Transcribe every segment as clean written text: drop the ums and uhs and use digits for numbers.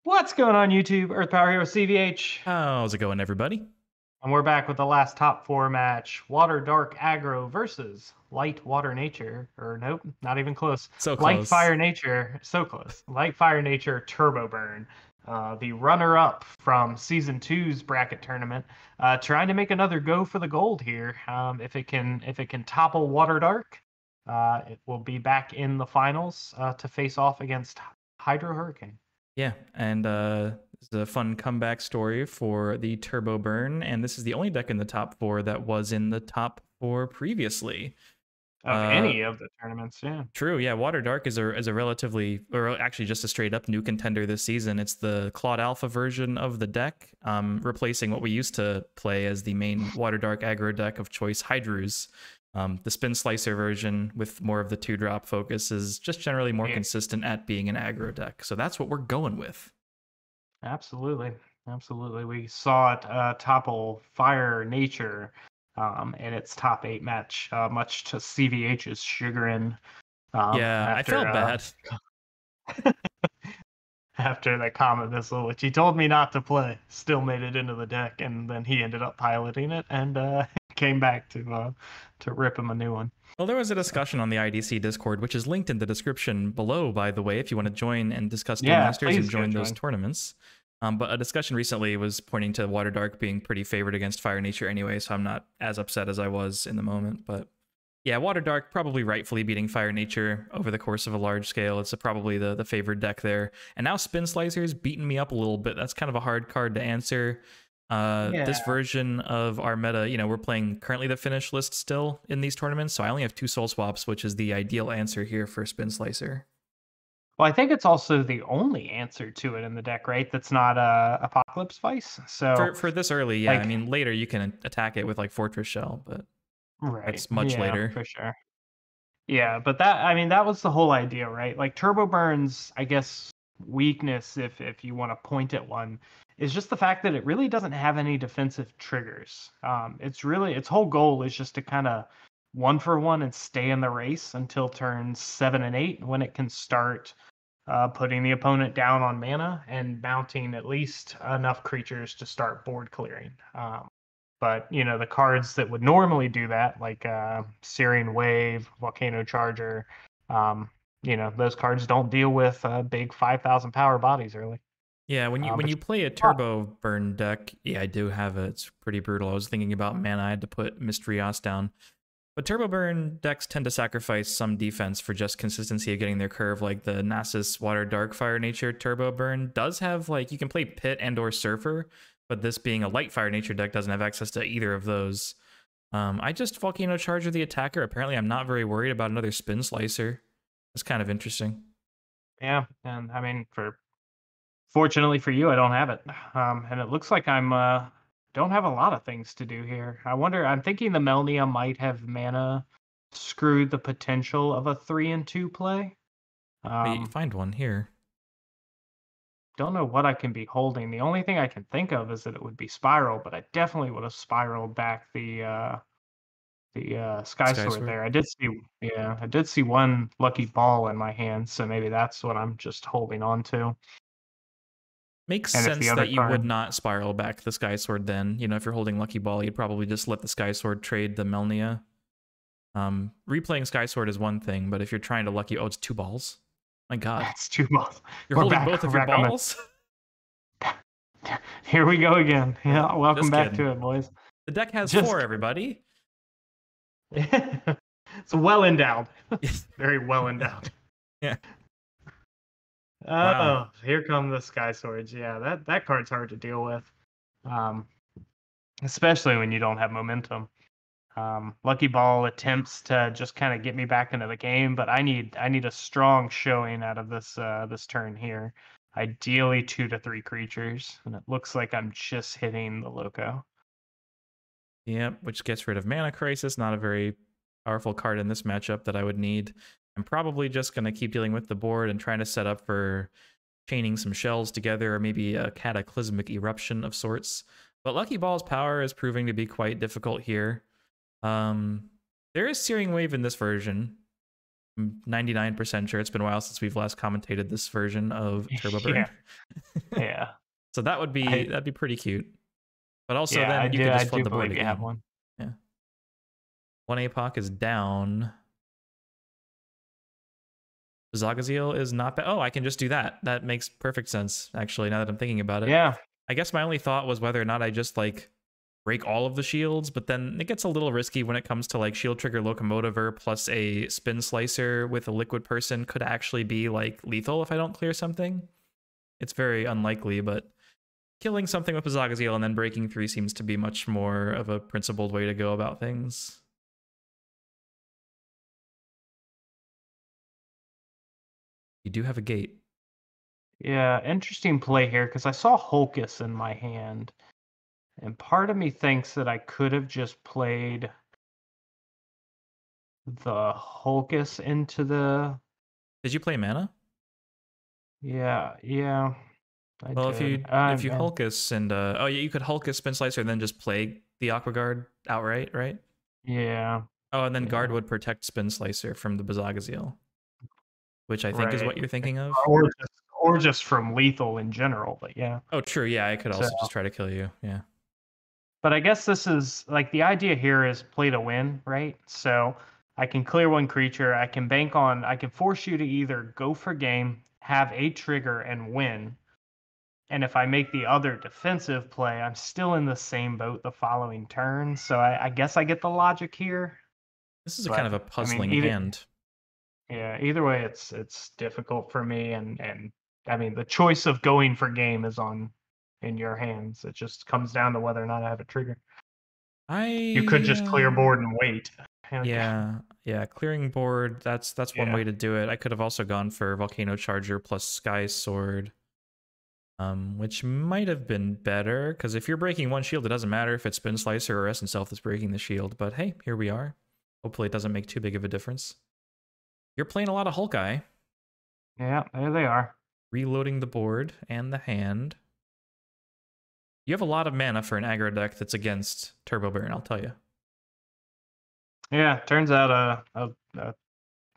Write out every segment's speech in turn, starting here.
What's going on YouTube? Earth Power Hero CVH. How's it going, everybody? And we're back with the last top four match. Water Dark Aggro versus Light Water Nature. Or nope, not even close. So Light close. Fire Nature. So close. Light Fire Nature Turbo Burn. The runner-up from Season Two's bracket tournament. Trying to make another go for the gold here. If it can topple Water Dark, it will be back in the finals to face off against Hydro Hurricane. Yeah, and this is a fun comeback story for the Turbo Burn, and this is the only deck in the top four that was in the top four previously. Of any of the tournaments, yeah. True, yeah. Water Dark is a relatively, or actually just a straight up new contender this season. It's the Claude Alpha version of the deck, replacing what we used to play as the main Water Dark aggro deck of choice, Hydrus. The Spin Slicer version with more of the 2-drop focus is just generally more consistent at being an aggro deck. So that's what we're going with. Absolutely. Absolutely. We saw it topple Fire Nature in its top 8 match, much to CVH's chagrin. Yeah, I felt bad. After the Comet Missile, which he told me not to play, still made it into the deck, and then he ended up piloting it and came back to rip him a new one. Well, there was a discussion on the IDC Discord, which is linked in the description below, by the way, if you want to join and discuss Duel Masters and join those tournaments. But a discussion recently was pointing to Water Dark being pretty favored against Fire Nature anyway, so I'm not as upset as I was in the moment. But yeah, Water Dark probably rightfully beating Fire Nature over the course of a large scale. It's probably the favored deck there. And now Spin Slicer's beating me up a little bit. That's kind of a hard card to answer. This version of our meta, we're playing currently the finish list still in these tournaments, so I only have 2 Soulswaps, which is the ideal answer here for Spin Slicer. Well, I think it's also the only answer to it in the deck, right? That's not Apocalypse Vice. So for this early, yeah. I mean, later you can attack it with like Fortress Shell, but that's much later. For sure. Yeah, but that was the whole idea, right? Like Turbo Burn's, I guess, weakness, if you want to point at one, is just the fact that it really doesn't have any defensive triggers. Its whole goal is just to kind of 1-for-1 and stay in the race until turns 7 and 8, when it can start putting the opponent down on mana and mounting at least enough creatures to start board clearing. But the cards that would normally do that, like Searing Wave, Volcano Charger, those cards don't deal with big 5,000 power bodies early. Yeah, when you play a Turbo Burn deck, yeah, I do have it. It's pretty brutal. I was thinking about mana. I had to put Misterios down. But Turbo Burn decks tend to sacrifice some defense for just consistency of getting their curve, like the Nasus Water Dark Fire Nature Turbo Burn does have, like, you can play Pit and or Surfer, but this being a Light Fire Nature deck doesn't have access to either of those. I just Volcano Charger the attacker. Apparently I'm not very worried about another Spin Slicer. It's kind of interesting. Yeah, and I mean, fortunately for you, I don't have it. And it looks like I'm don't have a lot of things to do here. I'm thinking the Melnia might have mana screwed the potential of a 3-2 play. You find one here. Don't know what I can be holding. The only thing I can think of is that it would be Spiral, but I definitely would have spiraled back the Sky Sword there. I did see one lucky ball in my hand, so maybe that's what I'm just holding on to. Makes sense that you would not spiral back the Sky Sword then. If you're holding Lucky Ball, you'd probably just let the Sky Sword trade the Melnia. Replaying Sky Sword is one thing, but if you're trying to Lucky... Oh, it's 2 balls? My God. That's 2 balls. You're holding both of your balls? Here we go again. Yeah, welcome back to it, boys. The deck has 4, everybody. It's well endowed. Very well endowed. Yeah. Wow. Here come the Sky Swords. Yeah, that card's hard to deal with. Especially when you don't have momentum. Lucky Ball attempts to just kind of get me back into the game, but I need a strong showing out of this turn here. Ideally 2 to 3 creatures, and it looks like I'm just hitting the Loco. Yep, which gets rid of Mana Crisis. Not a very powerful card in this matchup that I would need. I'm probably just going to keep dealing with the board and trying to set up for chaining some shells together, or maybe a cataclysmic eruption of sorts. But Lucky Ball's power is proving to be quite difficult here. There is Searing Wave in this version. I'm 99% sure it's been a while since we've last commentated this version of Turbo Burn. Yeah. So that'd be pretty cute. But also Yeah, then you could just flood the board believe you again. have one. Yeah. One APOC is down. Zagazil is not bad. Oh, I can just do that. That makes perfect sense, actually, now that I'm thinking about it. Yeah. I guess my only thought was whether or not I just, like, break all of the shields, but then it gets a little risky when it comes to, like, shield trigger locomotiver plus a spin slicer with a liquid person could actually be, like, lethal if I don't clear something. It's very unlikely, but killing something with a Zagazil and then breaking 3 seems to be much more of a principled way to go about things. You do have a gate. Yeah, interesting play here because I saw Hulkus in my hand. And part of me thinks that I could have just played the Hulkus into the... Did you play mana? Yeah, I Well, did. if you Hulkus and oh yeah, you could Hulkus Spin Slicer and then just play the Aqua Guard outright, right? Yeah. Oh, and then Guard would protect Spin Slicer from the Bazagazil, which I think is what you're thinking of. Or just from lethal in general, but yeah. Oh, true. Yeah, I could also just try to kill you. Yeah. But I guess this is like the idea here is play to win, right? So I can clear one creature. I can bank on. I can force you to either go for game, have a trigger, and win. And if I make the other defensive play, I'm still in the same boat the following turn. So I guess I get the logic here. This is kind of a puzzling hand. Yeah, either way, it's difficult for me, and I mean the choice of going for game is in your hands. It just comes down to whether or not I have a trigger. You could just clear board and wait. Yeah, clearing board. That's one way to do it. I could have also gone for Volcano Charger plus Sky Sword, which might have been better because if you're breaking one shield, it doesn't matter if it's Spin Slicer or Essence Self that's breaking the shield. But hey, here we are. Hopefully, it doesn't make too big of a difference. You're playing a lot of Hulkai. Yeah, there they are. Reloading the board and the hand. You have a lot of mana for an aggro deck that's against Turbo Burn, I'll tell you. Yeah, turns out a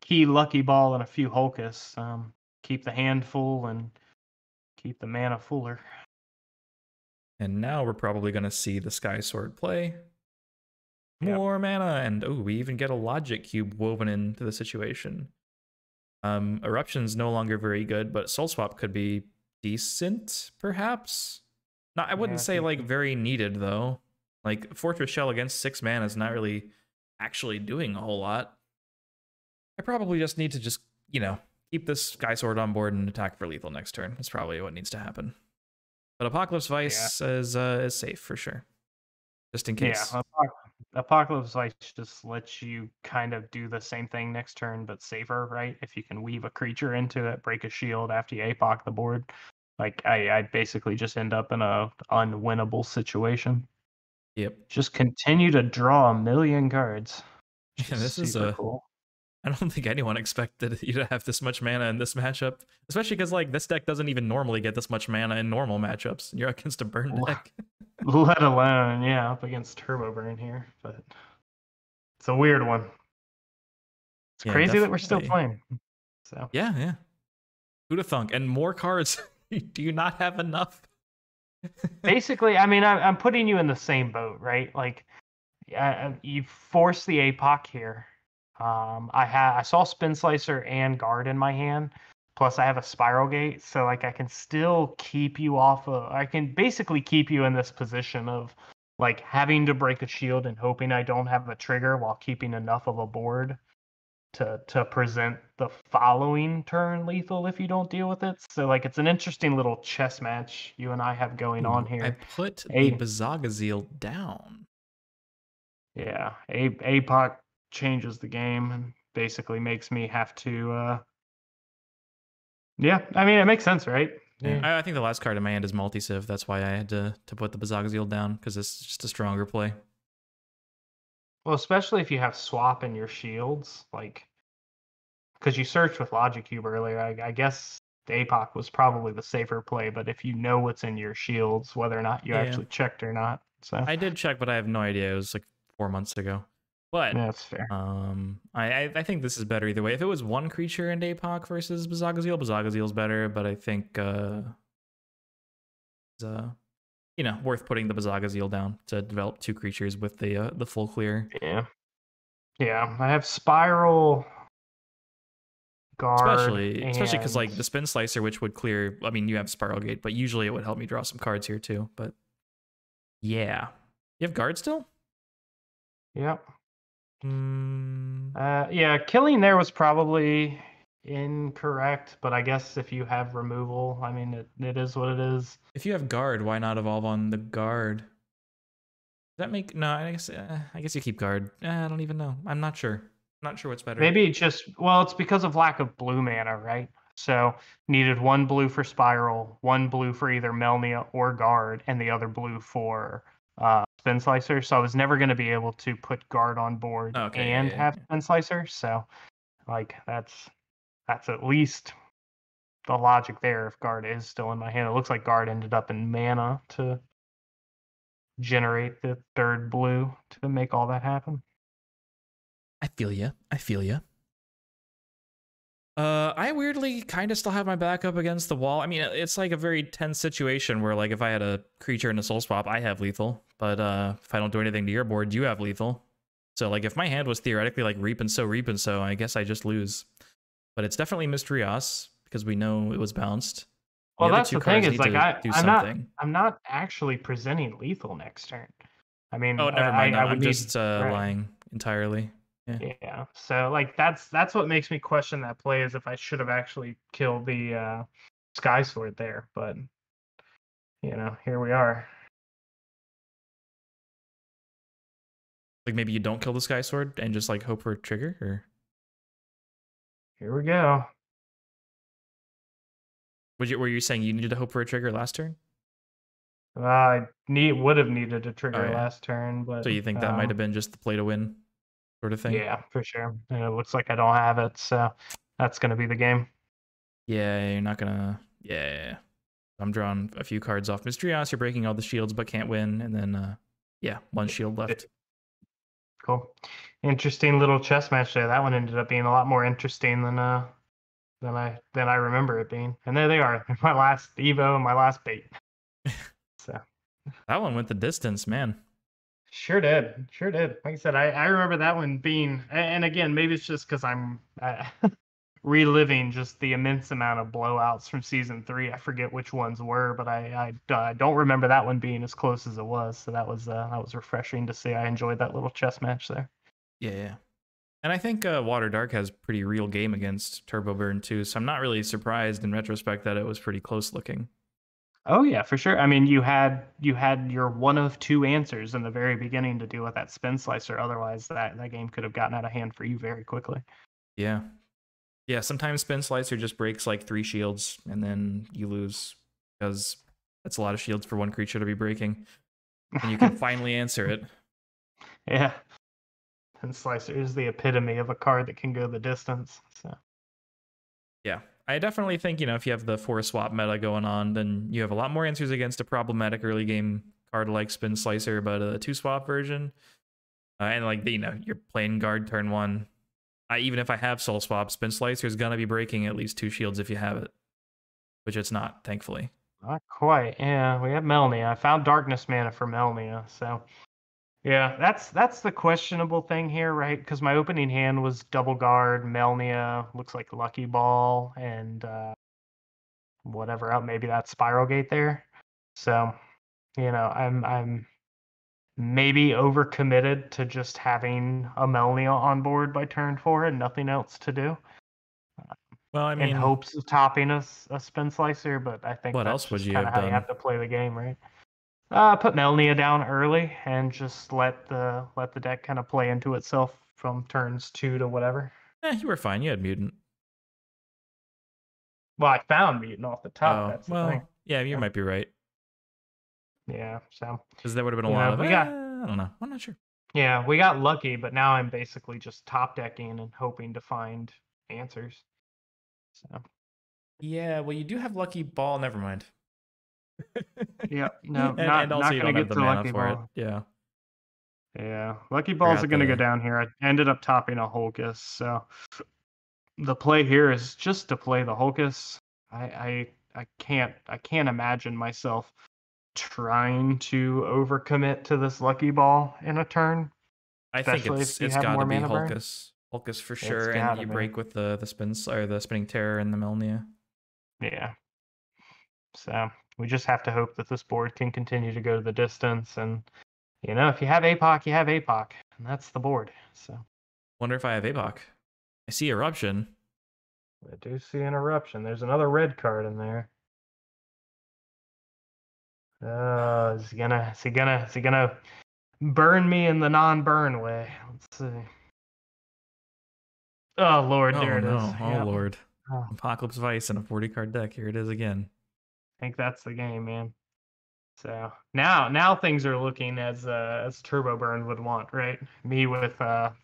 key lucky ball and a few Hulkus keep the hand full and keep the mana fuller. And now we're probably going to see the Sky Sword play. More mana, and oh, we even get a Logic Cube woven into the situation. Eruption's no longer very good, but Soulswap could be decent, perhaps? No, I wouldn't say, like, very needed, though. Like, Fortress Shell against 6 mana is not really actually doing a whole lot. I probably just need to just, you know, keep this Sky Sword on board and attack for lethal next turn. That's probably what needs to happen. But Apocalypse Vice is safe, for sure. Just in case. Yeah, Apocalypse Vice just lets you kind of do the same thing next turn, but safer, right? If you can weave a creature into it, break a shield after you APOC the board. Like, I basically just end up in a unwinnable situation. Yep. Just continue to draw a million cards. Yeah, this is cool. I don't think anyone expected you to have this much mana in this matchup, especially because, like, this deck doesn't even normally get this much mana in normal matchups. You're against a burn deck. Let alone, up against Turbo Burn here, but it's a weird one. It's crazy that we're still playing. So yeah. Who'd have thunk? And more cards. Do you not have enough? Basically, I mean, I'm putting you in the same boat, right? Like, you force the APOC here. I saw Spin Slicer and Guard in my hand. Plus, I have a Spiral Gate, so like I can still keep you off of. I can basically keep you in this position of like having to break a shield and hoping I don't have a trigger while keeping enough of a board to present the following turn lethal if you don't deal with it. So like it's an interesting little chess match you and I have going on here. I put the Bazagazil down. Yeah, APOC changes the game and basically makes me have to. Yeah, I mean it makes sense, right? Yeah. I think the last card in my hand is multi-civ. That's why I had to put the Bazagazil down because it's just a stronger play. Well, especially if you have swap in your shields, like because you searched with Logic Cube earlier. I guess the APOC was probably the safer play, but if you know what's in your shields, whether or not you actually checked or not. So I did check, but I have no idea. It was like 4 months ago. But yeah, that's fair. I think this is better either way. If it was one creature in APOC versus Bazagazeel's better, but I think it's, worth putting the Bazagazeel down to develop two creatures with the full clear. Yeah. Yeah, I have Spiral, Guard, Especially because like the Spin Slicer, which would clear. I mean, you have Spiral Gate, but usually it would help me draw some cards here too. But yeah, you have Guard still. Yep. Yeah, killing there was probably incorrect, but I guess if you have removal, I mean, it is what it is. If you have Guard, why not evolve on the Guard? Does that make no? I guess you keep Guard. I don't even know. I'm not sure. Not sure what's better. Maybe it's because of lack of blue mana, right? So needed one blue for Spiral, one blue for either Melnia or Guard, and the other blue for Spin Slicer. So I was never going to be able to put Guard on board and have Spin Slicer. So like that's at least the logic there. If Guard is still in my hand, it looks like Guard ended up in mana to generate the third blue to make all that happen. I feel you. I weirdly kind of still have my back up against the wall. I mean, it's like a very tense situation where, like, if I had a creature in a Soulswap, I have lethal. But if I don't do anything to your board, you have lethal. So, like, if my hand was theoretically like Reap and Sow, I guess I just lose. But it's definitely Mysterious because we know it was bounced. Well, that's the thing is, like, I'm not actually presenting lethal next turn. I mean, oh, never mind. I'm just lying entirely. Yeah. So like that's what makes me question that play is if I should have actually killed the Sky Sword there, but here we are. Like maybe you don't kill the Sky Sword and just like hope for a trigger, or here we go. Were you saying you needed to hope for a trigger last turn? I would have needed a trigger last turn, but so you think that might have been just the play to win sort of thing? Yeah, for sure. And it looks like I don't have it, so that's gonna be the game. Yeah, you're not gonna. Yeah, I'm drawing a few cards off Mysterious. You're breaking all the shields, but can't win, and then one shield left. Cool, interesting little chess match there. That one ended up being a lot more interesting than I remember it being. And there they are, my last Evo and my last bait. So that one went the distance, man. Sure did. Like I said, I remember that one being, and again, maybe it's just because I'm reliving just the immense amount of blowouts from season 3. I forget which ones were, but I don't remember that one being as close as it was. So that was refreshing to see. I enjoyed that little chess match there. Yeah. And I think Water Dark has pretty real game against Turbo Burn too, so I'm not really surprised in retrospect that it was pretty close looking. Oh yeah, for sure. I mean, you had your one of two answers in the very beginning to deal with that Spin Slicer. Otherwise, that game could have gotten out of hand for you very quickly. Yeah. Yeah, sometimes Spin Slicer just breaks like 3 shields and then you lose because that's a lot of shields for one creature to be breaking. And you can finally answer it. Yeah. Spin Slicer is the epitome of a card that can go the distance. So yeah. I definitely think, if you have the 4-swap meta going on, then you have a lot more answers against a problematic early game card like Spin Slicer, but a 2-swap version. And like, you're playing Guard turn 1. Even if I have Soulswap, Spin Slicer is going to be breaking at least 2 shields if you have it. Which it's not, thankfully. Not quite. Yeah, we have Melnia. I found Darkness mana for Melnia, so... Yeah, that's the questionable thing here, right? Because my opening hand was Double Guard, Melnia, looks like Lucky Ball, and whatever else. Maybe that Spiral Gate there. So, I'm maybe overcommitted to just having a Melnia on board by turn 4 and nothing else to do. Well, I mean, in hopes of topping a Spin Slicer, but I think what that's else would just you kind have of how done? you have to play the game, right? Put Melnia down early and just let the deck kind of play into itself from turns 2 to whatever. You were fine. You had Mutant. Well, I found Mutant off the top. That's the thing. Yeah, you might be right. Yeah, so because there would have been a lot of. I don't know. I'm not sure. Yeah, we got lucky, but now I'm basically just top decking and hoping to find answers. So. Yeah, well, you do have Lucky Ball. Never mind. Yeah, no, and also not you gonna don't have get the mana Lucky for Ball. it. Yeah. Yeah, lucky balls are gonna go down here. I ended up topping a Holkus, so the play here is just to play the Holkus. I can't imagine myself trying to overcommit to this lucky ball in a turn, I think especially if you it's have got to more be mana burn. Hulkus for It's sure, and gotta you be. break with the spins or the spinning terror and the Melnia. Yeah. So we just have to hope that this board can continue to go to the distance. And, if you have APOC, you have APOC. And that's the board. So wonder if I have APOC. I see Eruption. I do see an Eruption. There's another red card in there. Is he gonna burn me in the non-burn way? Let's see. Oh Lord, there Oh it is. no. Oh Yep. Lord. Oh, Apocalypse Vice and a 40 card deck. Here it is again. I think that's the game, man. So now things are looking as Turbo Burn would want, right? Me with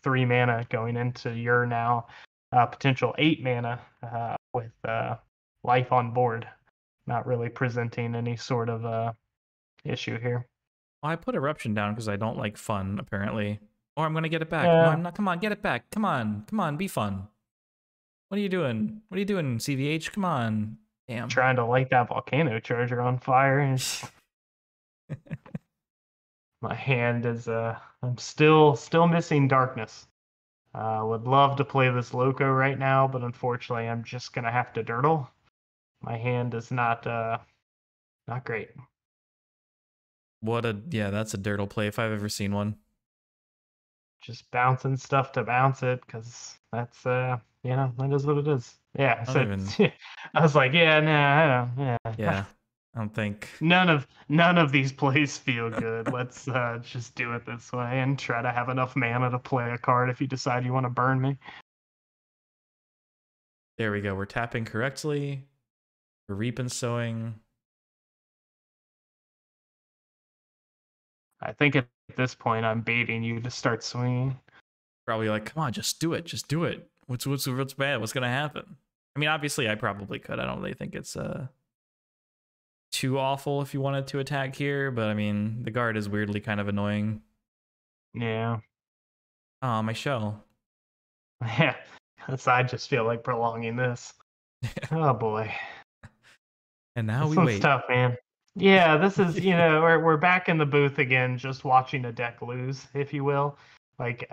3 mana going into your now potential 8 mana with life on board, not really presenting any sort of issue here. Well, I put Eruption down because I don't like fun, apparently. Or I'm gonna get it back. No, Yeah, I'm not. Come on, get it back. Come on, be fun. What are you doing? What are you doing, CVH? Come on. Damn. trying to light that volcano charger on fire. My hand is I'm still missing darkness. Would love to play this Loco right now, but unfortunately I'm just gonna have to dirtle. My hand is not great. That's a dirtle play if I've ever seen one. Just bouncing stuff to bounce it, because that's that is what it is. Yeah. So I was like, yeah, no, I don't, yeah. Yeah. I don't think None of these plays feel good. Let's just do it this way and try to have enough mana to play a card if you decide you want to burn me. There we go. We're tapping correctly. We're reap and sowing. I think at this point I'm baiting you to start swinging. Probably like, come on, just do it. Just do it. What's bad? What's gonna happen? I mean, obviously I probably could. I don't really think it's too awful if you wanted to attack here, but I mean the guard is weirdly kind of annoying. Yeah. Oh, my shell. Yeah. I just feel like prolonging this. Oh boy. And now This we one's wait. tough, man. Yeah, this is we're back in the booth again, just watching a deck lose, if you will. Like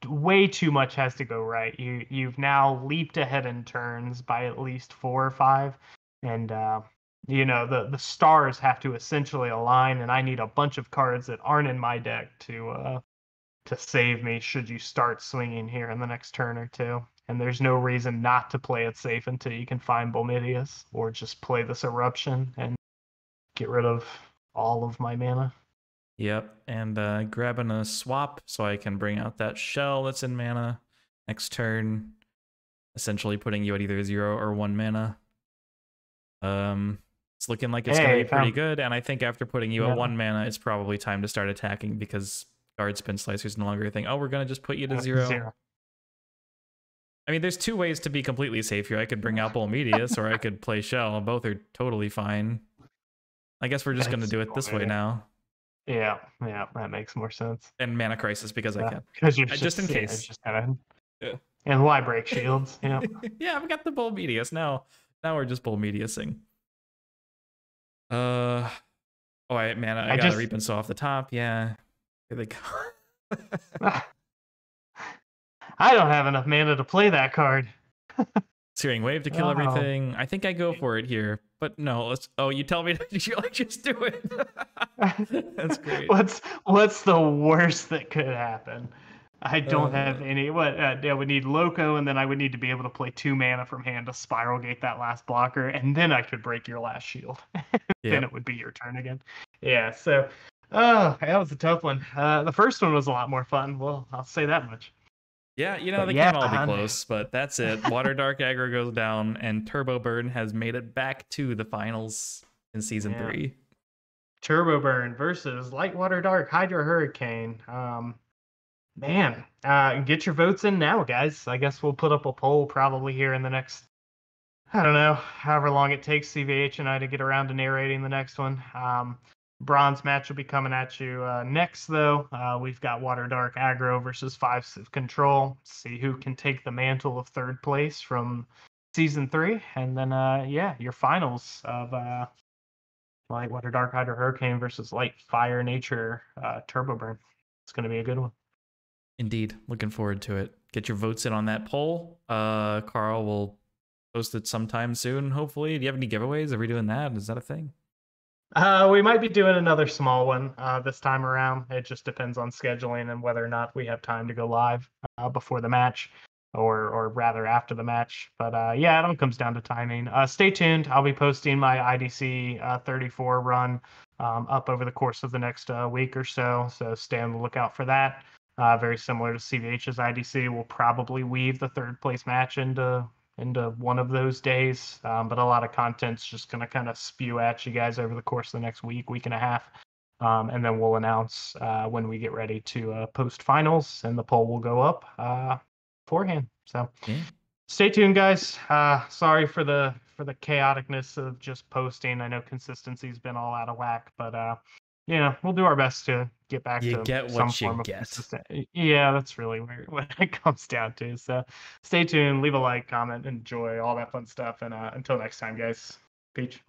way too much has to go right. You've now leaped ahead in turns by at least 4 or 5, and the stars have to essentially align, and I need a bunch of cards that aren't in my deck to save me should you start swinging here in the next turn or two. And there's no reason not to play it safe until you can find Bombazar, or just play this Eruption and get rid of all of my mana. Yep, and grabbing a swap so I can bring out that shell that's in mana next turn, essentially putting you at either 0 or 1 mana. It's looking like it's gonna be pretty good, and I think after putting you at 1 mana, it's probably time to start attacking because guard spin slicer is no longer a thing. Oh, we're gonna just put you to 0. I mean, there's 2 ways to be completely safe here. I could bring out Bolmedius, or I could play Shell. Both are totally fine. I guess we're just gonna do it this way now. Yeah, that makes more sense. And Mana Crisis because I can. Because you're just in case. Just kind of, and why break shields? Yeah. Yeah, I've got the Bolmedius now. Now we're just Bolmediusing. Oh, I gotta reap and sow off the top. Yeah, here they go. I don't have enough mana to play that card. Searing Wave to kill everything. I think I go for it here, but no. You tell me to just do it. That's great. What's the worst that could happen? I don't have any. I would need Loco, and then I would need to be able to play 2 mana from hand to Spiral Gate that last blocker, and then I could break your last shield. Then it would be your turn again. Yeah, so that was a tough one. The first one was a lot more fun. Well, I'll say that much. Yeah, they can't all be close, but that's it. Water Dark Aggro goes down, and Turbo Burn has made it back to the finals in Season 3. Turbo Burn versus Light Water Dark Hydro Hurricane. Man, get your votes in now, guys. I guess we'll put up a poll probably here in the next, I don't know, however long it takes CVH and I to get around to narrating the next one. Bronze match will be coming at you next, though. We've got Water Dark Aggro versus Five Civ Control. See who can take the mantle of third place from season 3, and then yeah, your finals of Light Water Dark Hydro Hurricane versus Light Fire Nature Turbo Burn. It's going to be a good one. Indeed, looking forward to it. Get your votes in on that poll. Carl will post it sometime soon, hopefully. Do you have any giveaways? Are we doing that? Is that a thing? We might be doing another small one this time around. It just depends on scheduling and whether or not we have time to go live before the match, or rather after the match. But yeah, it all comes down to timing. Stay tuned. I'll be posting my IDC 34 run up over the course of the next week or so. So stay on the lookout for that. Very similar to CVH's IDC, we'll probably weave the third place match into one of those days. But a lot of content's just going to kind of spew at you guys over the course of the next week and a half. And then we'll announce when we get ready to post finals, and the poll will go up beforehand. So stay tuned, guys. Sorry for the chaoticness of just posting. I know consistency's been all out of whack, but you know, we'll do our best to get back to some form of consistent. Yeah, that's really what it comes down to. So stay tuned, leave a like, comment, enjoy all that fun stuff. And until next time, guys, peach.